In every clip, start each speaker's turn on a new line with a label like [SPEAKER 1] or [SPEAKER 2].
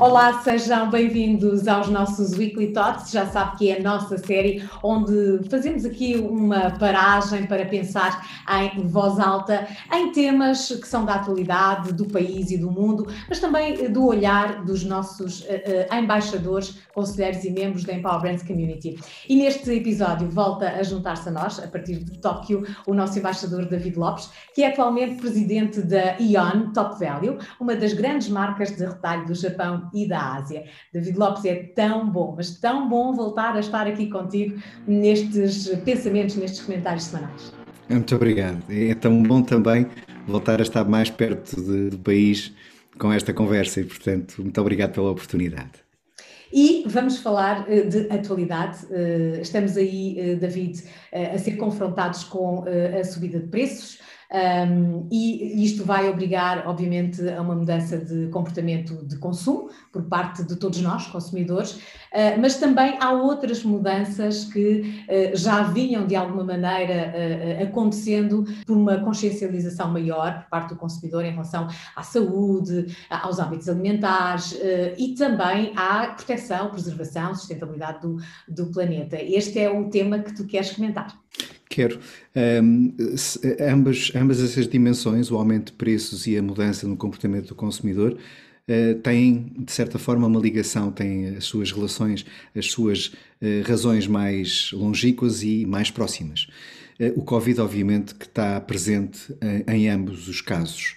[SPEAKER 1] Olá, sejam bem-vindos aos nossos Weekly Thoughts. Já sabe que é a nossa série onde fazemos aqui uma paragem para pensar em voz alta em temas que são da atualidade, do país e do mundo, mas também do olhar dos nossos embaixadores, conselheiros e membros da Empower Brands Community. E neste episódio volta a juntar-se a nós, a partir de Tóquio, o nosso embaixador David Lopes, que é atualmente presidente da AEON Top Value, uma das grandes marcas de retalho do Japão e da Ásia. David Lopes, é tão bom, mas tão bom voltar a estar aqui contigo nestes pensamentos, nestes comentários semanais.
[SPEAKER 2] Muito obrigado. É tão bom também voltar a estar mais perto do país com esta conversa e, portanto, muito obrigado pela oportunidade.
[SPEAKER 1] E vamos falar de atualidade. Estamos aí, David, a ser confrontados com a subida de preços. E isto vai obrigar, obviamente, a uma mudança de comportamento de consumo por parte de todos nós, consumidores, mas também há outras mudanças que já vinham de alguma maneira acontecendo por uma consciencialização maior por parte do consumidor em relação à saúde, aos hábitos alimentares e também à proteção, preservação, sustentabilidade do planeta. Este é o tema que tu queres comentar.
[SPEAKER 2] Quero. Ambas essas dimensões, o aumento de preços e a mudança no comportamento do consumidor, têm, de certa forma, uma ligação, têm as suas relações, as suas razões mais longínquas e mais próximas. O Covid, obviamente, que está presente em ambos os casos.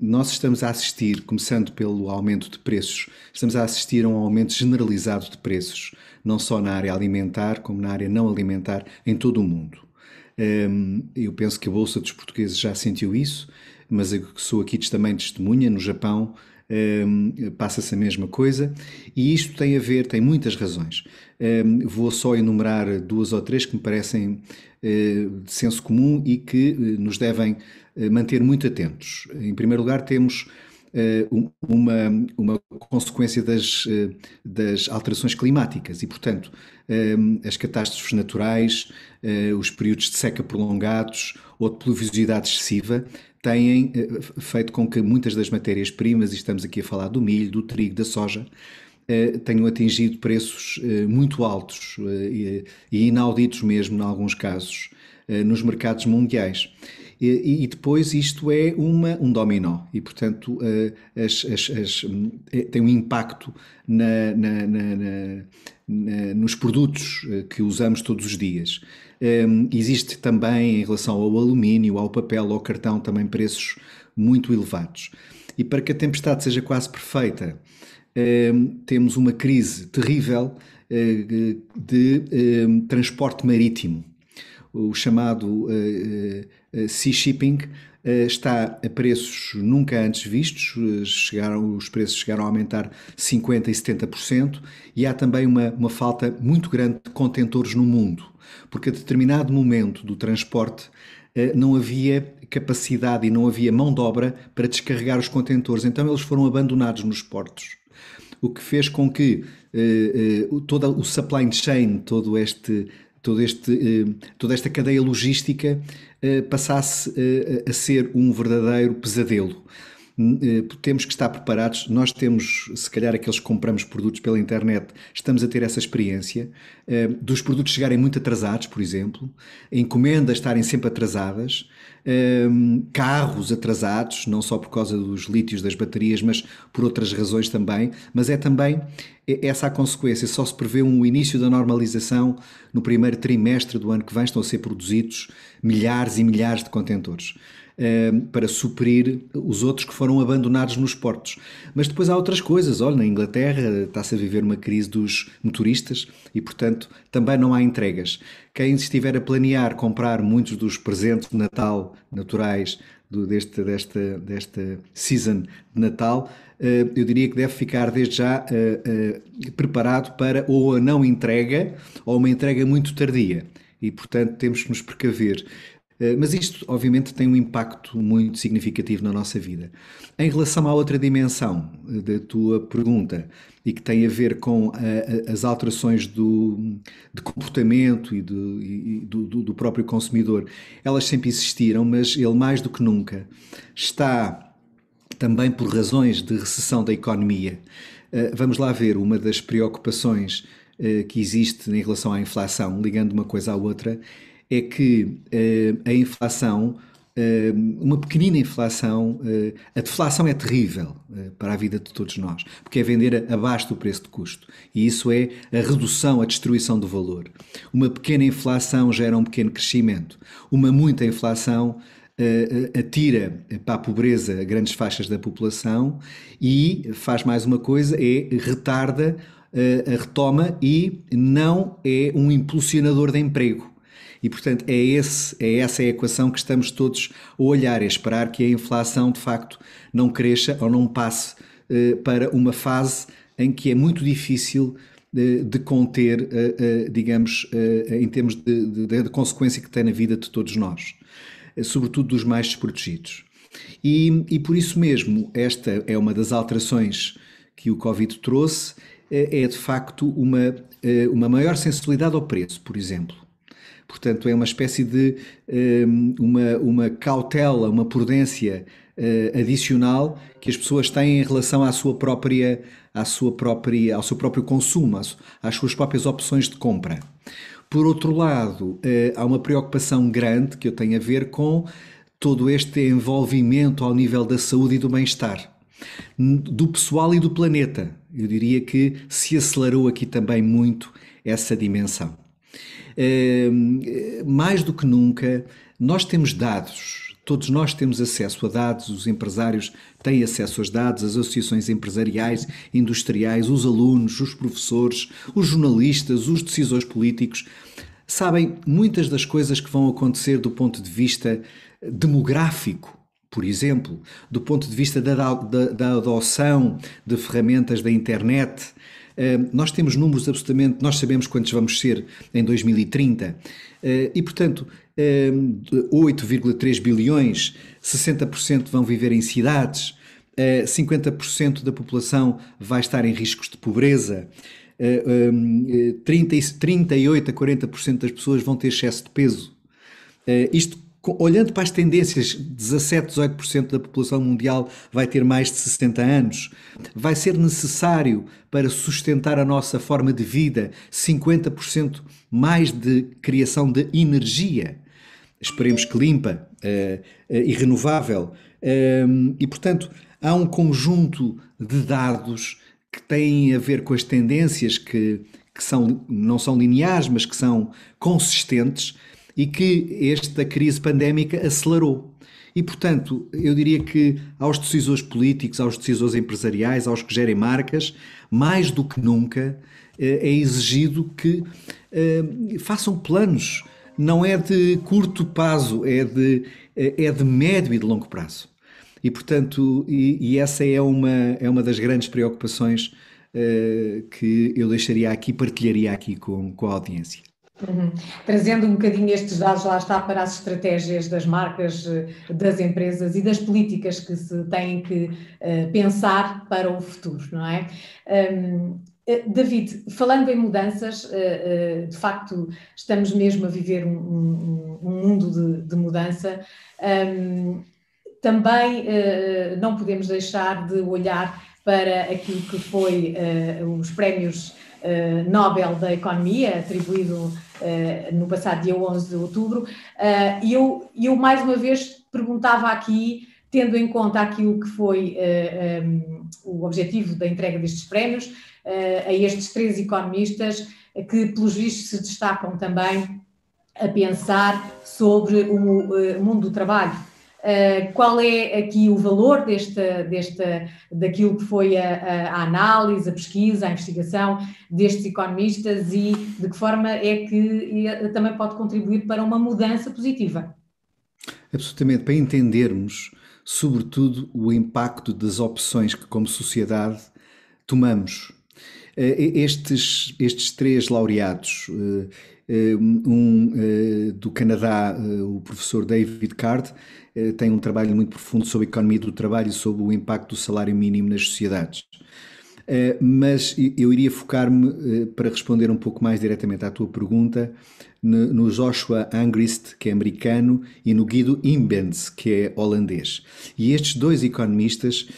[SPEAKER 2] Nós estamos a assistir, começando pelo aumento de preços, estamos a assistir a um aumento generalizado de preços, não só na área alimentar, como na área não alimentar, em todo o mundo. Eu penso que a Bolsa dos Portugueses já sentiu isso, mas eu sou aqui também testemunha, no Japão passa-se a mesma coisa, e isto tem a ver, tem muitas razões. Vou só enumerar duas ou três que me parecem de senso comum e que nos devem manter muito atentos. Em primeiro lugar, temos uma consequência das alterações climáticas e, portanto, as catástrofes naturais, os períodos de seca prolongados ou de pluviosidade excessiva têm feito com que muitas das matérias-primas, e estamos aqui a falar do milho, do trigo, da soja, tenham atingido preços muito altos e inauditos mesmo, em alguns casos, nos mercados mundiais. E depois isto é um dominó e, portanto, tem um impacto nos produtos que usamos todos os dias. Existe também, em relação ao alumínio, ao papel, ao cartão, também preços muito elevados. E para que a tempestade seja quase perfeita, temos uma crise terrível de transporte marítimo. O chamado sea shipping está a preços nunca antes vistos, os preços chegaram a aumentar 50% e 70%, e há também uma falta muito grande de contentores no mundo, porque a determinado momento do transporte não havia capacidade e não havia mão de obra para descarregar os contentores, então eles foram abandonados nos portos, o que fez com que todo o supply chain, toda esta cadeia logística passasse a ser um verdadeiro pesadelo. Temos que estar preparados. Nós temos, se calhar aqueles que compramos produtos pela internet, estamos a ter essa experiência dos produtos chegarem muito atrasados, por exemplo, encomendas estarem sempre atrasadas, carros atrasados, não só por causa dos lítios das baterias, mas por outras razões também, mas é também essa a consequência. Só se prevê um início da normalização no primeiro trimestre do ano que vem. Estão a ser produzidos milhares e milhares de contentores para suprir os outros que foram abandonados nos portos. Mas depois há outras coisas. Olha, na Inglaterra está-se a viver uma crise dos motoristas e, portanto, também não há entregas. Quem estiver a planear comprar muitos dos presentes de Natal naturais desta season de Natal, eu diria que deve ficar desde já preparado para ou a não entrega ou uma entrega muito tardia. E, portanto, temos que nos precaver. Mas isto, obviamente, tem um impacto muito significativo na nossa vida. Em relação à outra dimensão da tua pergunta, e que tem a ver com as alterações de comportamento e do próprio consumidor, elas sempre existiram, mas ele, mais do que nunca, está também por razões de recessão da economia. Vamos lá ver, uma das preocupações que existe em relação à inflação, ligando uma coisa à outra, é que a inflação, uma pequenina inflação, a deflação é terrível para a vida de todos nós, porque é vender abaixo do preço de custo. E isso é a redução, a destruição do valor. Uma pequena inflação gera um pequeno crescimento. Uma muita inflação atira para a pobreza grandes faixas da população e faz mais uma coisa, retarda a retoma e não é um impulsionador de emprego. E, portanto, é essa a equação que estamos todos a olhar, é esperar que a inflação, de facto, não cresça ou não passe para uma fase em que é muito difícil de conter, digamos, em termos de consequência que tem na vida de todos nós, sobretudo dos mais desprotegidos. E por isso mesmo, esta é uma das alterações que o Covid trouxe, é de facto uma maior sensibilidade ao preço, por exemplo. Portanto, é uma espécie de uma cautela, uma prudência adicional que as pessoas têm em relação ao seu próprio consumo, às suas próprias opções de compra. Por outro lado, há uma preocupação grande que eu tenho a ver com todo este envolvimento ao nível da saúde e do bem-estar, do pessoal e do planeta. Eu diria que se acelerou aqui também muito essa dimensão. Mais do que nunca, nós temos dados, todos nós temos acesso a dados, os empresários têm acesso aos dados, as associações empresariais, industriais, os alunos, os professores, os jornalistas, os decisores políticos, sabem muitas das coisas que vão acontecer do ponto de vista demográfico, por exemplo, do ponto de vista da adoção de ferramentas da internet. Nós temos números absolutamente, nós sabemos quantos vamos ser em 2030 e, portanto, 8,3 bilhões, 60% vão viver em cidades, 50% da população vai estar em riscos de pobreza, 38 a 40% das pessoas vão ter excesso de peso. Isto, olhando para as tendências, 17, 18% da população mundial vai ter mais de 60 anos. Vai ser necessário, para sustentar a nossa forma de vida, 50% mais de criação de energia. Esperemos que limpa e renovável. E, portanto, há um conjunto de dados que têm a ver com as tendências que não são lineares, mas que são consistentes, e que esta crise pandémica acelerou. E, portanto, eu diria que aos decisores políticos, aos decisores empresariais, aos que gerem marcas, mais do que nunca é exigido que façam planos. Não é de curto prazo, é de médio e de longo prazo. E, portanto, essa é uma das grandes preocupações que eu deixaria aqui, partilharia aqui com a audiência.
[SPEAKER 1] Uhum. Trazendo um bocadinho estes dados, lá está, para as estratégias das marcas, das empresas e das políticas que se têm que pensar para o futuro, não é? David, falando em mudanças, de facto estamos mesmo a viver um mundo de mudança. Também não podemos deixar de olhar para aquilo que foi os prémios Nobel da Economia, atribuído no passado dia 11 de outubro, e eu mais uma vez perguntava aqui, tendo em conta aquilo que foi o objetivo da entrega destes prémios, a estes 3 economistas, que pelos vistos se destacam também a pensar sobre o mundo do trabalho. Qual é aqui o valor daquilo que foi a análise, a pesquisa, a investigação destes economistas e de que forma é que também pode contribuir para uma mudança positiva?
[SPEAKER 2] Absolutamente, para entendermos, sobretudo, o impacto das opções que, como sociedade, tomamos. Estes 3 laureados, do Canadá, o professor David Card, tem um trabalho muito profundo sobre a economia do trabalho e sobre o impacto do salário mínimo nas sociedades. Mas eu iria focar-me, para responder um pouco mais diretamente à tua pergunta, no Joshua Angrist, que é americano, e no Guido Imbens, que é holandês. E estes dois economistas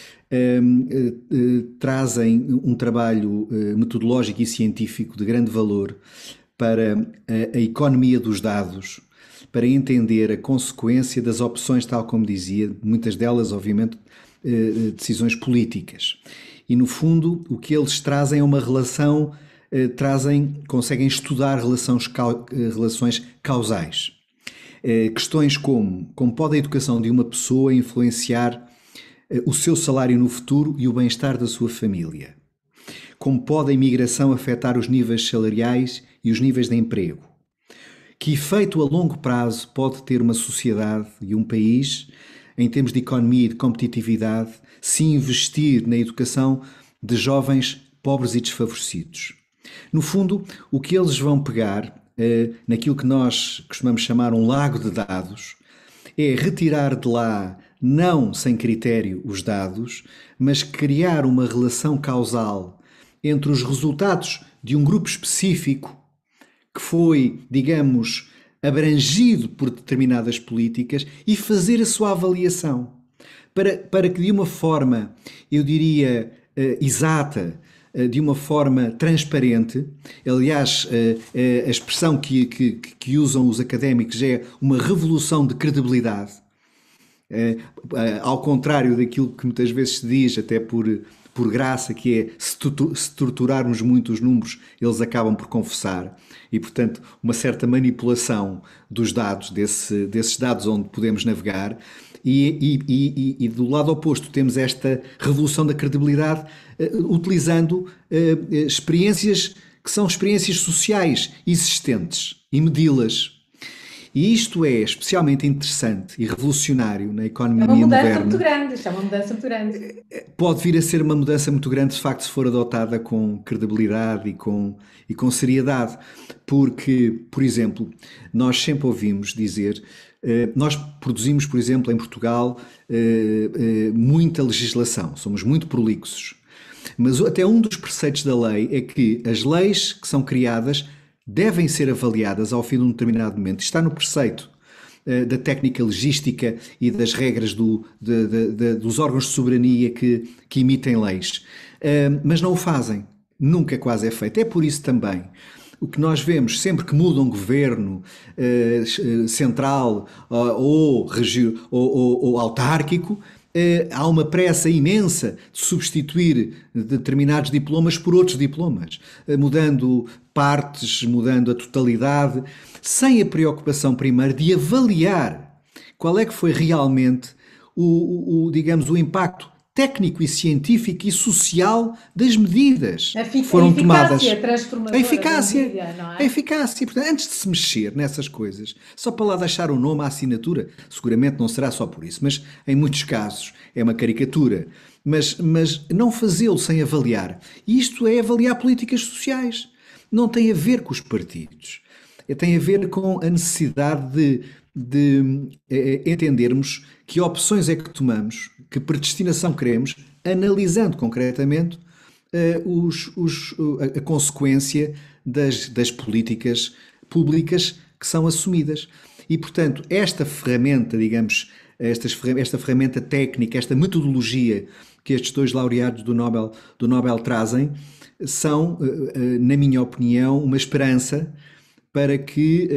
[SPEAKER 2] trazem um trabalho metodológico e científico de grande valor para a economia dos dados, para entender a consequência das opções, tal como dizia, muitas delas, obviamente, decisões políticas. E, no fundo, o que eles trazem é uma relação, conseguem estudar relações causais. Questões como pode a educação de uma pessoa influenciar o seu salário no futuro e o bem-estar da sua família? Como pode a imigração afetar os níveis salariais e os níveis de emprego? Que efeito a longo prazo pode ter uma sociedade e um país, em termos de economia e de competitividade, se investir na educação de jovens pobres e desfavorecidos? No fundo, o que eles vão pegar, naquilo que nós costumamos chamar um lago de dados, é retirar de lá, não sem critério, os dados, mas criar uma relação causal entre os resultados de um grupo específico que foi, digamos, abrangido por determinadas políticas e fazer a sua avaliação. Para que de uma forma, eu diria, exata, de uma forma transparente, aliás, a expressão que usam os académicos é uma revolução de credibilidade, ao contrário daquilo que muitas vezes se diz, até por graça, que é se torturarmos muito os números, eles acabam por confessar. E, portanto, uma certa manipulação dos dados, desses dados onde podemos navegar. E do lado oposto temos esta revolução da credibilidade, utilizando experiências que são experiências sociais existentes e medi-las. E isto é especialmente interessante e revolucionário na economia moderna.
[SPEAKER 1] É uma mudança muito grande, isto é uma mudança muito grande.
[SPEAKER 2] Pode vir a ser uma mudança muito grande, de facto, se for adotada com credibilidade e com seriedade. Porque, por exemplo, nós sempre ouvimos dizer, nós produzimos, por exemplo, em Portugal, muita legislação, somos muito prolixos. Mas até um dos preceitos da lei é que as leis que são criadas devem ser avaliadas ao fim de um determinado momento. Está no preceito da técnica legística e das regras dos órgãos de soberania que emitem leis. Mas não o fazem. Nunca quase é feito. É por isso também o que nós vemos sempre que muda um governo central ou autárquico, há uma pressa imensa de substituir determinados diplomas por outros diplomas, mudando partes, mudando a totalidade, sem a preocupação primeiro de avaliar qual é que foi realmente digamos, o impacto técnico e científico e social das medidas que foram tomadas. A eficácia, não é? A eficácia. Portanto, antes de se mexer nessas coisas, só para lá deixar o nome à assinatura, seguramente não será só por isso, mas em muitos casos é uma caricatura. Mas não fazê-lo sem avaliar. E isto é avaliar políticas sociais. Não tem a ver com os partidos. Tem a ver com a necessidade de entendermos que opções é que tomamos, que predestinação queremos, analisando concretamente a consequência das políticas públicas que são assumidas. E, portanto, esta ferramenta, digamos, esta ferramenta técnica, esta metodologia que estes dois laureados do Nobel trazem, são, na minha opinião, uma esperança para que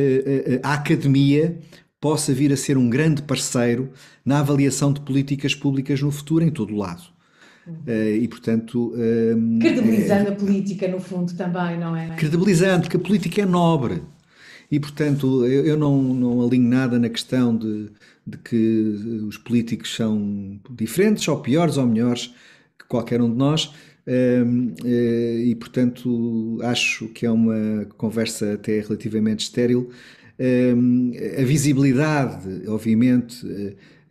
[SPEAKER 2] a academia possa vir a ser um grande parceiro na avaliação de políticas públicas no futuro, em todo o lado. E, portanto...
[SPEAKER 1] credibilizando a política, no fundo, também, não é?
[SPEAKER 2] Credibilizando, porque a política é nobre. E, portanto, eu não alinho nada na questão de que os políticos são diferentes, ou piores, ou melhores que qualquer um de nós. E, portanto, acho que é uma conversa até relativamente estéril. A visibilidade, obviamente,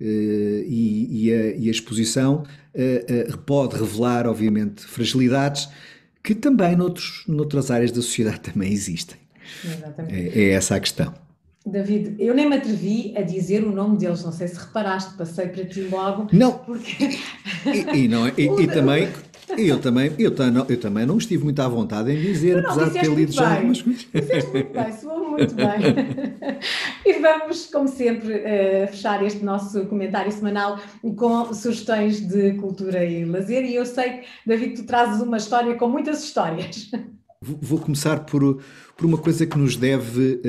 [SPEAKER 2] e a exposição pode revelar, obviamente, fragilidades que também noutras áreas da sociedade também existem.
[SPEAKER 1] Exatamente.
[SPEAKER 2] É essa a questão.
[SPEAKER 1] David, eu nem me atrevi a dizer o nome deles, não sei se reparaste, passei para ti logo.
[SPEAKER 2] Não,
[SPEAKER 1] porque...
[SPEAKER 2] e também Eu também não estive muito à vontade em dizer,
[SPEAKER 1] Não,
[SPEAKER 2] apesar de ter
[SPEAKER 1] disseste
[SPEAKER 2] lido
[SPEAKER 1] muito
[SPEAKER 2] já
[SPEAKER 1] bem.
[SPEAKER 2] algumas coisas.
[SPEAKER 1] Disseste muito bem, soou muito bem. E vamos, como sempre, fechar este nosso comentário semanal com sugestões de cultura e lazer. E eu sei, David, que tu trazes uma história com muitas histórias.
[SPEAKER 2] Vou começar por uma coisa que nos deve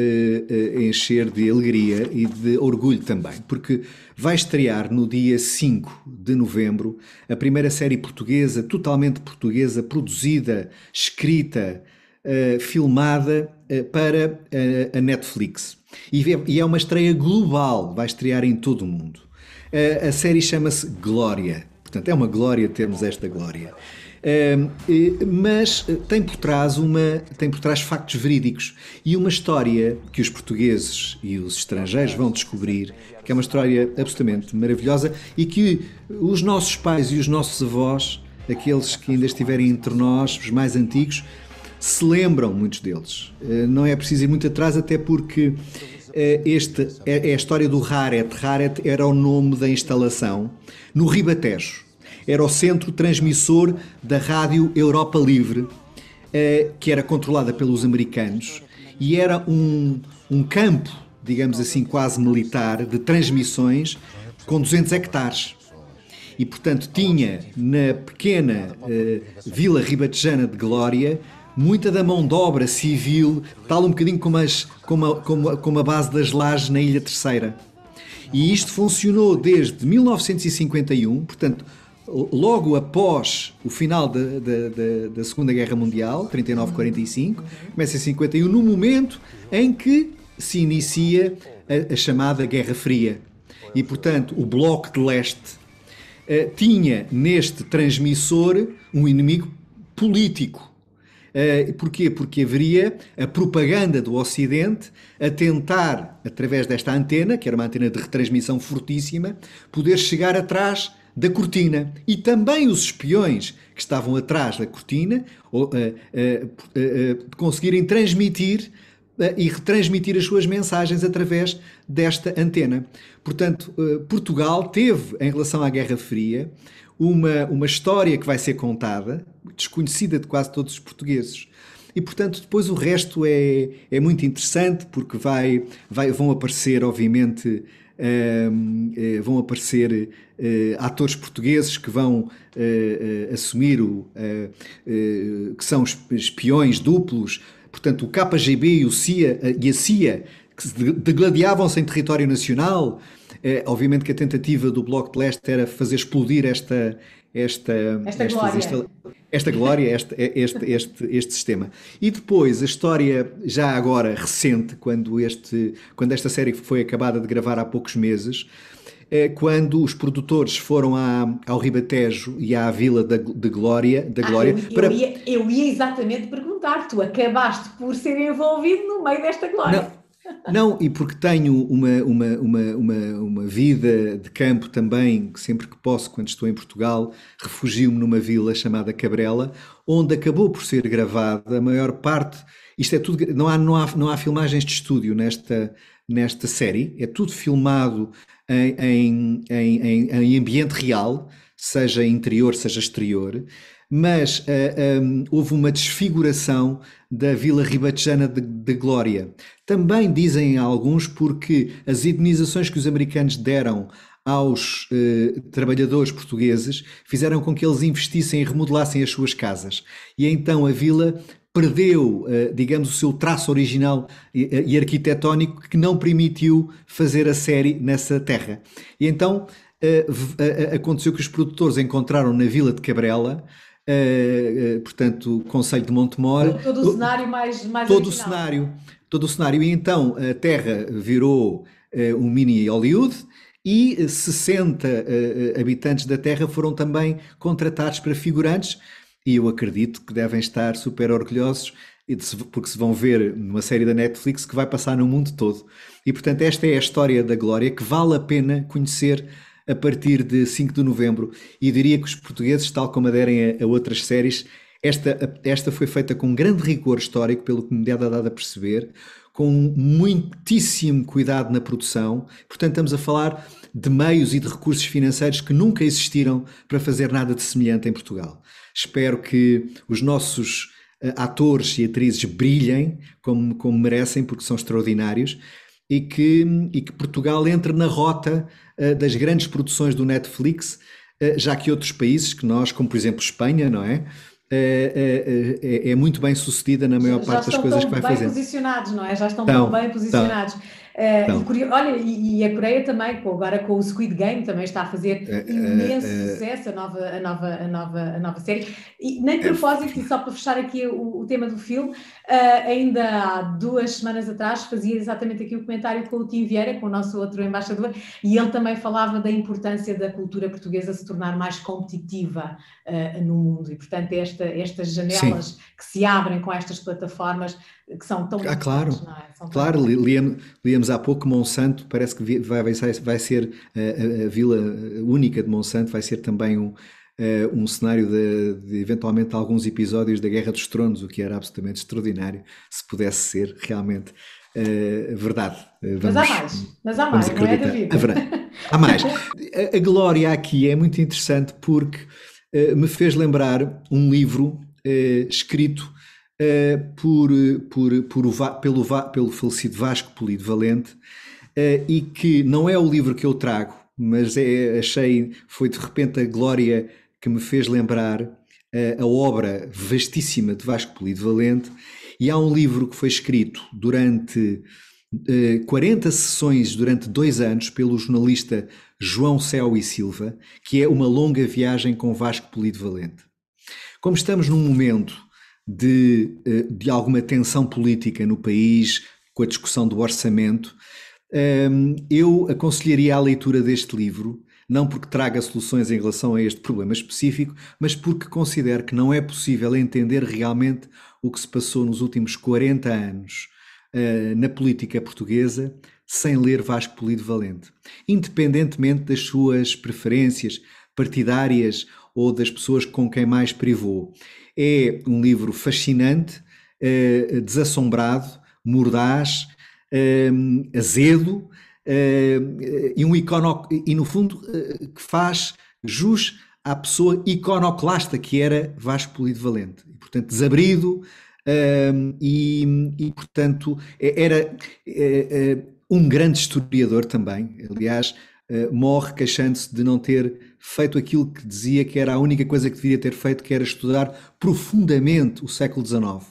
[SPEAKER 2] encher de alegria e de orgulho também, porque vai estrear no dia 5 de novembro a primeira série portuguesa, totalmente portuguesa, produzida, escrita, filmada para a Netflix. E é uma estreia global, vai estrear em todo o mundo. A série chama-se Glória, portanto é uma glória termos esta glória. Mas tem por trás factos verídicos e uma história que os portugueses e os estrangeiros vão descobrir, que é uma história absolutamente maravilhosa e que os nossos pais e os nossos avós, aqueles que ainda estiverem entre nós, os mais antigos, se lembram, muitos deles. Não é preciso ir muito atrás, até porque esta é a história do Raret. Raret era o nome da instalação no Ribatejo. Era o centro transmissor da Rádio Europa Livre, que era controlada pelos americanos, e era um campo, digamos assim, quase militar, de transmissões com 200 hectares. E, portanto, tinha na pequena Vila Ribatejana de Glória muita da mão de obra civil, tal um bocadinho como a base das lajes na Ilha Terceira. E isto funcionou desde 1951, portanto, logo após o final da Segunda Guerra Mundial, 39-45, começa em 51, no momento em que se inicia a chamada Guerra Fria. E, portanto, o Bloco de Leste tinha neste transmissor um inimigo político. Porquê? Porque haveria a propaganda do Ocidente a tentar, através desta antena, que era uma antena de retransmissão fortíssima, poder chegar atrás da cortina. E também os espiões que estavam atrás da cortina conseguirem transmitir e retransmitir as suas mensagens através desta antena. Portanto, Portugal teve, em relação à Guerra Fria, uma história que vai ser contada, desconhecida de quase todos os portugueses. E, portanto, depois o resto é muito interessante, porque vão aparecer, obviamente, atores portugueses que vão assumir que são espiões duplos. Portanto, o KGB e a CIA, que se degladiavam-se em território nacional. Obviamente que a tentativa do Bloco de Leste era fazer explodir esta glória, este sistema. E depois, a história já agora recente, quando esta série foi acabada de gravar há poucos meses, quando os produtores foram ao Ribatejo e à Vila de Glória.
[SPEAKER 1] Eu ia exatamente perguntar, tu acabaste por ser envolvido no meio desta glória.
[SPEAKER 2] Não, e porque tenho uma vida de campo também, que sempre que posso, quando estou em Portugal, refugio-me numa vila chamada Cabrela, onde acabou por ser gravada a maior parte. Isto é tudo, não há filmagens de estúdio nesta série, é tudo filmado em ambiente real, seja interior, seja exterior. Mas houve uma desfiguração da Vila Ribatejana de Glória. Também dizem alguns porque as indenizações que os americanos deram aos trabalhadores portugueses fizeram com que eles investissem e remodelassem as suas casas. E então a vila perdeu, digamos, o seu traço original e arquitetónico, que não permitiu fazer a série nessa terra. E então aconteceu que os produtores encontraram na Vila de Cabrela, portanto, Concelho de Montemor,
[SPEAKER 1] todo o cenário mais
[SPEAKER 2] todo
[SPEAKER 1] original.
[SPEAKER 2] Todo o cenário. E então a terra virou um mini Hollywood, e 60 habitantes da terra foram também contratados para figurantes, e eu acredito que devem estar super orgulhosos, porque se vão ver numa série da Netflix que vai passar no mundo todo. E, portanto, esta é a história da Glória, que vale a pena conhecer a partir de 5 de novembro. E diria que os portugueses, tal como aderem a outras séries, esta foi feita com grande rigor histórico, pelo que me dá dado a perceber, com muitíssimo cuidado na produção. Portanto, estamos a falar de meios e de recursos financeiros que nunca existiram para fazer nada de semelhante em Portugal. Espero que os nossos atores e atrizes brilhem como merecem, porque são extraordinários, e que Portugal entre na rota das grandes produções do Netflix, já que outros países, que nós, como por exemplo Espanha, não é? É muito bem sucedida na maior parte das coisas que vai fazer.
[SPEAKER 1] Já estão tão bem posicionados, não é? Já estão tão bem posicionados. Olha, e a Coreia também, agora com o Squid Game, também está a fazer imenso sucesso, a nova série. E nem de propósito, e só para fechar aqui o tema do filme, ainda há 2 semanas atrás fazia exatamente aqui o comentário com o Tim Vieira, com o nosso outro embaixador, e ele também falava da importância da cultura portuguesa se tornar mais competitiva no mundo. E, portanto, estas janelas que se abrem com estas plataformas que são tão
[SPEAKER 2] claro,
[SPEAKER 1] não é?
[SPEAKER 2] Claro, líamos há pouco que Monsanto, parece que vai ser a vila única de Monsanto, vai ser também um cenário de eventualmente alguns episódios da Guerra dos Tronos, o que era absolutamente extraordinário, se pudesse ser realmente verdade.
[SPEAKER 1] Mas há mais, não é, David?
[SPEAKER 2] Há mais. A Glória aqui é muito interessante porque me fez lembrar um livro escrito pelo falecido Vasco Polido Valente, e que não é o livro que eu trago, mas foi de repente a Glória que me fez lembrar a obra vastíssima de Vasco Polido Valente. E há um livro que foi escrito durante 40 sessões, durante 2 anos, pelo jornalista João Céu e Silva, que é Uma Longa Viagem com Vasco Polido Valente. Como estamos num momento de alguma tensão política no país, com a discussão do orçamento, eu aconselharia a leitura deste livro, não porque traga soluções em relação a este problema específico, mas porque considero que não é possível entender realmente o que se passou nos últimos 40 anos na política portuguesa sem ler Vasco Polido Valente, independentemente das suas preferências partidárias ou das pessoas com quem mais privou. É um livro fascinante, desassombrado, mordaz, azedo, e no fundo que faz jus à pessoa iconoclasta que era Vasco Polido Valente. E, portanto, desabrido, e portanto era um grande historiador também. Aliás, morre queixando-se de não ter feito aquilo que dizia que era a única coisa que deveria ter feito, que era estudar profundamente o século XIX.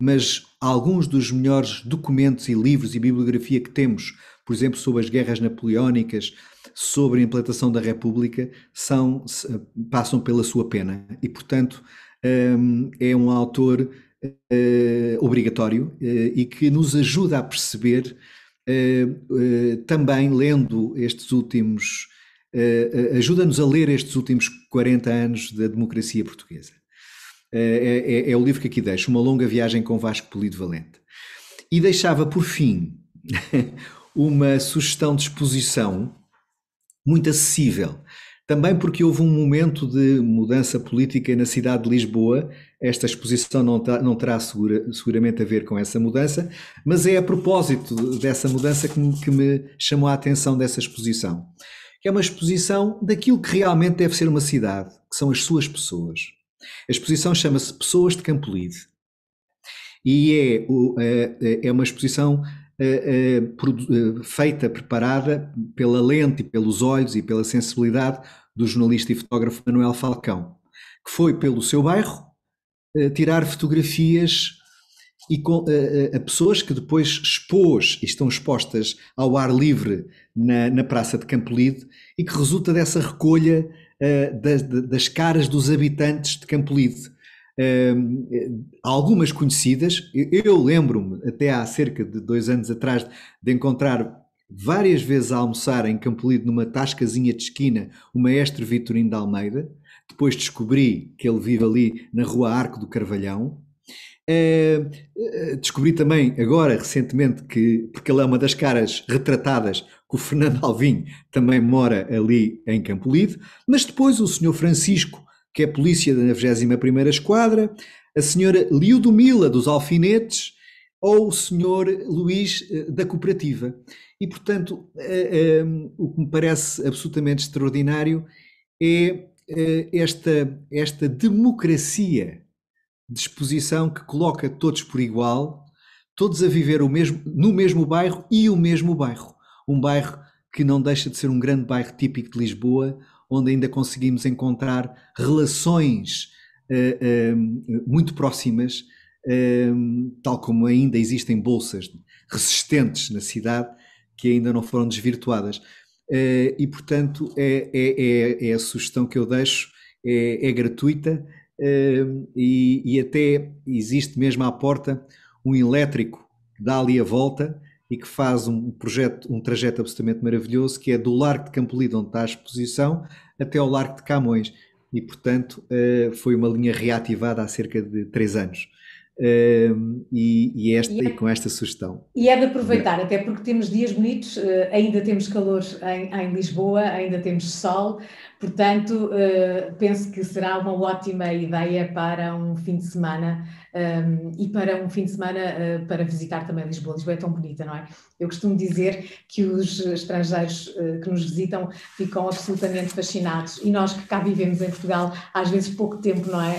[SPEAKER 2] Mas alguns dos melhores documentos e livros e bibliografia que temos, por exemplo, sobre as guerras napoleónicas, sobre a implantação da República, passam pela sua pena. E, portanto, é um autor obrigatório e que nos ajuda a perceber, também lendo estes últimos, ajuda-nos a ler estes últimos 40 anos da democracia portuguesa. É o livro que aqui deixo, Uma Longa Viagem com Vasco Polido Valente. E deixava, por fim, uma sugestão de exposição muito acessível, também porque houve um momento de mudança política na cidade de Lisboa. Esta exposição não terá seguramente a ver com essa mudança, mas é a propósito dessa mudança que me chamou a atenção dessa exposição, que é uma exposição daquilo que realmente deve ser uma cidade, que são as suas pessoas. A exposição chama-se Pessoas de Campolide e é uma exposição preparada pela lente e pelos olhos e pela sensibilidade do jornalista e fotógrafo Manuel Falcão, que foi pelo seu bairro tirar fotografias a pessoas que depois expôs e estão expostas ao ar livre na Praça de Campolide, e que resulta dessa recolha das caras dos habitantes de Campolide. Algumas conhecidas, eu lembro-me até há cerca de 2 anos atrás de encontrar várias vezes a almoçar em Campolide, numa tascazinha de esquina, o maestro Vitorino de Almeida. Depois descobri que ele vive ali na Rua Arco do Carvalhão. Descobri também agora recentemente porque ele é uma das caras retratadas, que o Fernando Alvim também mora ali em Campolide. Mas depois o senhor Francisco, que é polícia da 91ª Esquadra, a senhora Liudomila dos Alfinetes ou o senhor Luís da cooperativa. E, portanto, o que me parece absolutamente extraordinário é esta democracia de exposição que coloca todos por igual, todos a viver no mesmo bairro e o mesmo bairro. Um bairro que não deixa de ser um grande bairro típico de Lisboa, onde ainda conseguimos encontrar relações muito próximas, tal como ainda existem bolsas resistentes na cidade que ainda não foram desvirtuadas. E, portanto, é a sugestão que eu deixo, é gratuita, e até existe mesmo à porta um elétrico que dá ali a volta e que faz um trajeto absolutamente maravilhoso, que é do Largo de Campolide, onde está a exposição, até ao Largo de Camões. E, portanto, foi uma linha reativada há cerca de 3 anos. E com esta sugestão.
[SPEAKER 1] E é de aproveitar, até porque temos dias bonitos, ainda temos calor em Lisboa, ainda temos sol, portanto, penso que será uma ótima ideia para um fim de semana, e para um fim de semana para visitar também Lisboa. Lisboa é tão bonita, não é? Eu costumo dizer que os estrangeiros que nos visitam ficam absolutamente fascinados, e nós que cá vivemos em Portugal, às vezes pouco tempo, não é?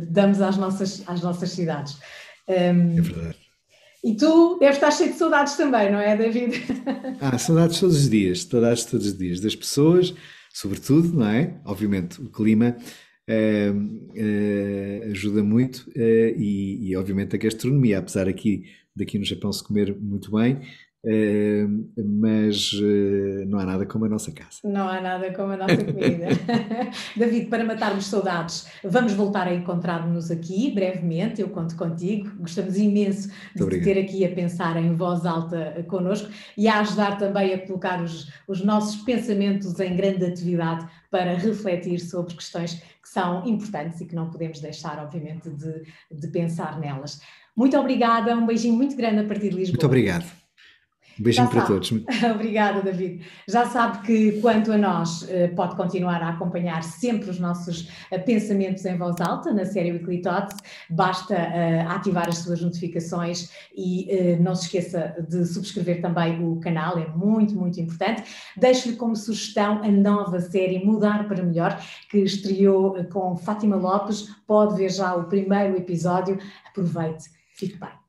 [SPEAKER 1] Damos às nossas cidades.
[SPEAKER 2] É verdade.
[SPEAKER 1] E tu deves estar cheio de saudades também, não é, David?
[SPEAKER 2] Saudades todos os dias, das pessoas, sobretudo, não é? Obviamente o clima ajuda muito, e obviamente a gastronomia, apesar daqui no Japão se comer muito bem, mas não há nada como a nossa casa.
[SPEAKER 1] Não há nada como a nossa comida. David, para matarmos saudades, vamos voltar a encontrar-nos aqui brevemente, eu conto contigo. Gostamos imenso de te ter aqui a pensar em voz alta connosco e a ajudar também a colocar os nossos pensamentos em grande atividade para refletir sobre questões que são importantes e que não podemos deixar, obviamente, de pensar nelas. Muito obrigada, um beijinho muito grande a partir de Lisboa.
[SPEAKER 2] Muito obrigado. Um beijinho para todos.
[SPEAKER 1] Obrigada, David. Já sabe que, quanto a nós, pode continuar a acompanhar sempre os nossos pensamentos em voz alta na série Weekly Thoughts. Basta ativar as suas notificações e não se esqueça de subscrever também o canal, é muito, muito importante. Deixo-lhe como sugestão a nova série Mudar para Melhor, que estreou com Fátima Lopes. Pode ver já o primeiro episódio. Aproveite. Fique bem.